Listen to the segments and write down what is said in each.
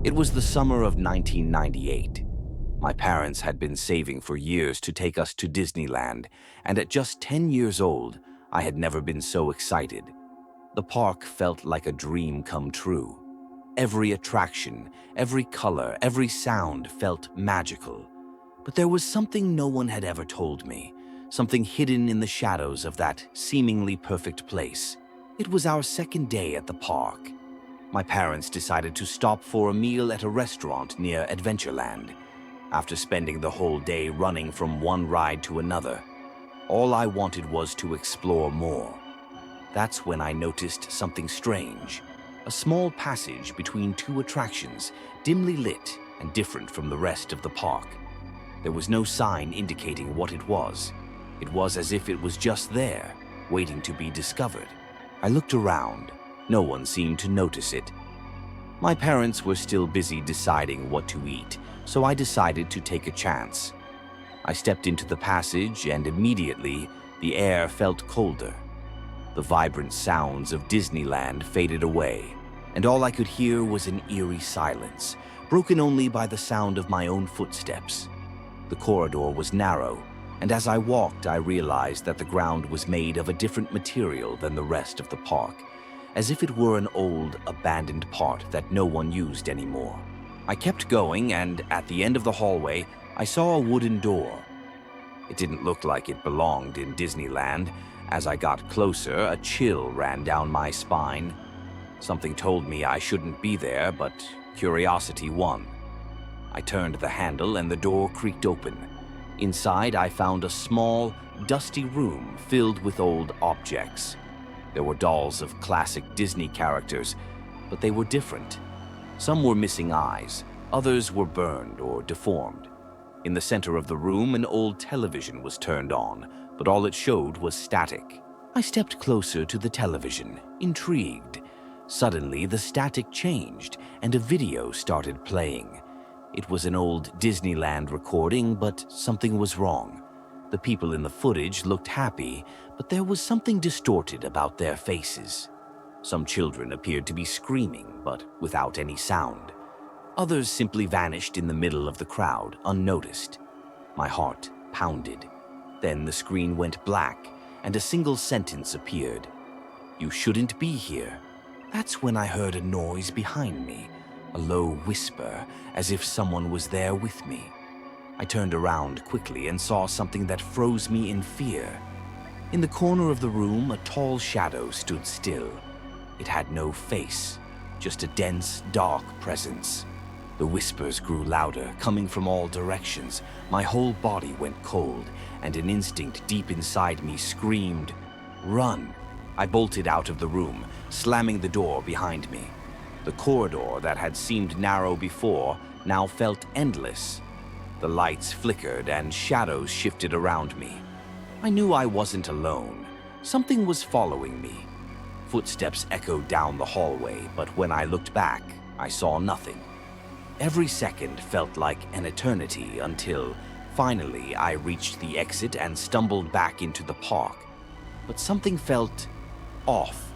It was the summer of 1998. My parents had been saving for years to take us to Disneyland, and at just 10 years old, I had never been so excited. The park felt like a dream come true. Every attraction, every color, every sound felt magical. But there was something no one had ever told me, something hidden in the shadows of that seemingly perfect place. It was our second day at the park. My parents decided to stop for a meal at a restaurant near Adventureland. After spending the whole day running from one ride to another, all I wanted was to explore more. That's when I noticed something strange. A small passage between two attractions, dimly lit and different from the rest of the park. There was no sign indicating what it was. It was as if it was just there, waiting to be discovered. I looked around. No one seemed to notice it. My parents were still busy deciding what to eat, so I decided to take a chance. I stepped into the passage and immediately the air felt colder. The vibrant sounds of Disneyland faded away, and all I could hear was an eerie silence, broken only by the sound of my own footsteps. The corridor was narrow, and as I walked, I realized that the ground was made of a different material than the rest of the park, as if it were an old, abandoned part that no one used anymore. I kept going, and at the end of the hallway, I saw a wooden door. It didn't look like it belonged in Disneyland. As I got closer, a chill ran down my spine. Something told me I shouldn't be there, but curiosity won. I turned the handle and the door creaked open. Inside, I found a small, dusty room filled with old objects. There were dolls of classic Disney characters, but they were different. Some were missing eyes, others were burned or deformed. In the center of the room, an old television was turned on, but all it showed was static. I stepped closer to the television, intrigued. Suddenly, the static changed, and a video started playing. It was an old Disneyland recording, but something was wrong. The people in the footage looked happy, but there was something distorted about their faces. Some children appeared to be screaming, but without any sound. Others simply vanished in the middle of the crowd, unnoticed. My heart pounded. Then the screen went black, and a single sentence appeared. "You shouldn't be here." That's when I heard a noise behind me, a low whisper, as if someone was there with me. I turned around quickly and saw something that froze me in fear. In the corner of the room, a tall shadow stood still. It had no face, just a dense, dark presence. The whispers grew louder, coming from all directions. My whole body went cold, and an instinct deep inside me screamed, "Run!" I bolted out of the room, slamming the door behind me. The corridor that had seemed narrow before now felt endless. The lights flickered and shadows shifted around me. I knew I wasn't alone. Something was following me. Footsteps echoed down the hallway, but when I looked back, I saw nothing. Every second felt like an eternity until, finally, I reached the exit and stumbled back into the park. But something felt off.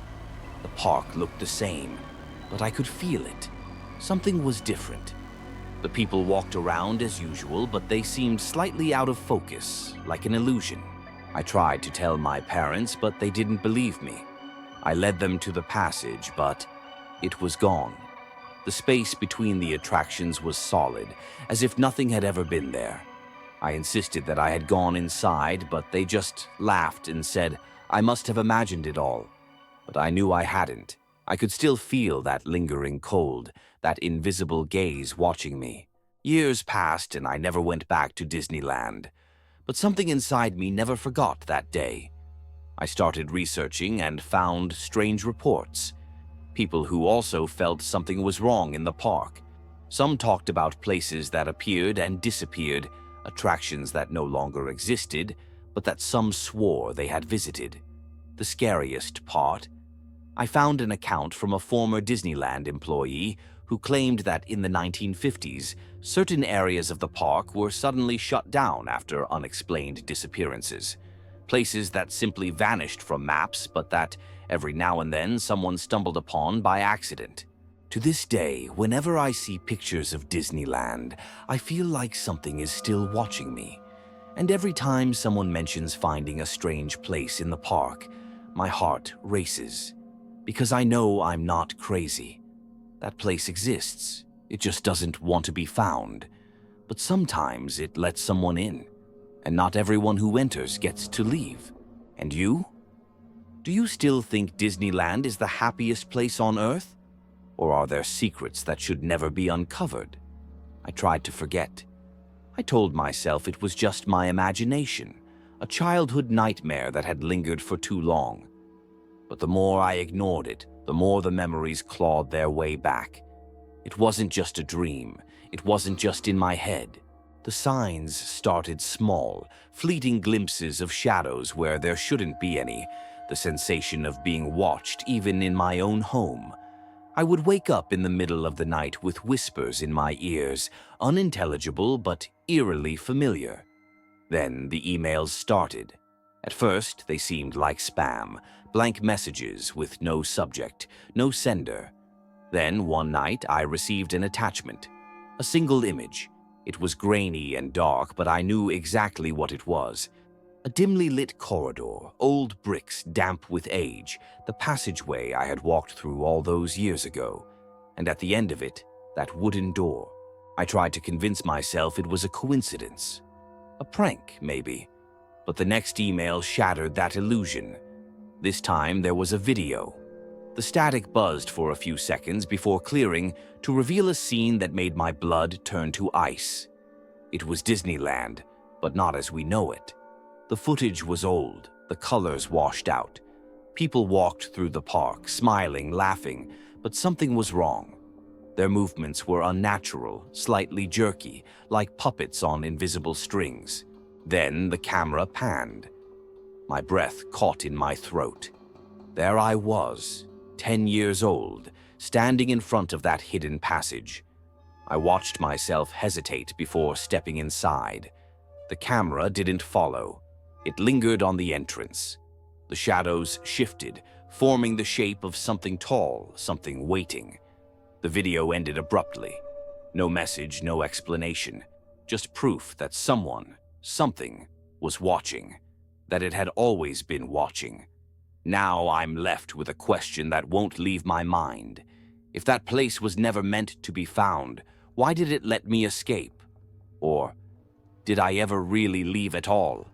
The park looked the same, but I could feel it. Something was different. The people walked around as usual, but they seemed slightly out of focus, like an illusion. I tried to tell my parents, but they didn't believe me. I led them to the passage, but it was gone. The space between the attractions was solid, as if nothing had ever been there. I insisted that I had gone inside, but they just laughed and said I must have imagined it all. But I knew I hadn't. I could still feel that lingering cold, that invisible gaze watching me. Years passed and I never went back to Disneyland. But something inside me never forgot that day. I started researching and found strange reports. People who also felt something was wrong in the park. Some talked about places that appeared and disappeared, attractions that no longer existed, but that some swore they had visited. The scariest part, I found an account from a former Disneyland employee who claimed that in the 1950s, certain areas of the park were suddenly shut down after unexplained disappearances. Places that simply vanished from maps, but that every now and then someone stumbled upon by accident. To this day, whenever I see pictures of Disneyland, I feel like something is still watching me. And every time someone mentions finding a strange place in the park, my heart races. Because I know I'm not crazy. That place exists. It just doesn't want to be found. But sometimes it lets someone in. And not everyone who enters gets to leave. And you? Do you still think Disneyland is the happiest place on Earth? Or are there secrets that should never be uncovered? I tried to forget. I told myself it was just my imagination, a childhood nightmare that had lingered for too long. But the more I ignored it, the more the memories clawed their way back. It wasn't just a dream. It wasn't just in my head. The signs started small, fleeting glimpses of shadows where there shouldn't be any, the sensation of being watched even in my own home. I would wake up in the middle of the night with whispers in my ears, unintelligible but eerily familiar. Then the emails started. At first, they seemed like spam, blank messages with no subject, no sender. Then, one night, I received an attachment, a single image. It was grainy and dark, but I knew exactly what it was. A dimly lit corridor, old bricks damp with age, the passageway I had walked through all those years ago. And at the end of it, that wooden door. I tried to convince myself it was a coincidence. A prank, maybe. But the next email shattered that illusion. This time there was a video. The static buzzed for a few seconds before clearing to reveal a scene that made my blood turn to ice. It was Disneyland, but not as we know it. The footage was old, the colors washed out. People walked through the park, smiling, laughing, but something was wrong. Their movements were unnatural, slightly jerky, like puppets on invisible strings. Then the camera panned. My breath caught in my throat. There I was, 10 years old, standing in front of that hidden passage. I watched myself hesitate before stepping inside. The camera didn't follow. It lingered on the entrance. The shadows shifted, forming the shape of something tall, something waiting. The video ended abruptly. No message, no explanation. Just proof that someone, something, was watching. That it had always been watching. Now I'm left with a question that won't leave my mind. If that place was never meant to be found, why did it let me escape? Or did I ever really leave at all?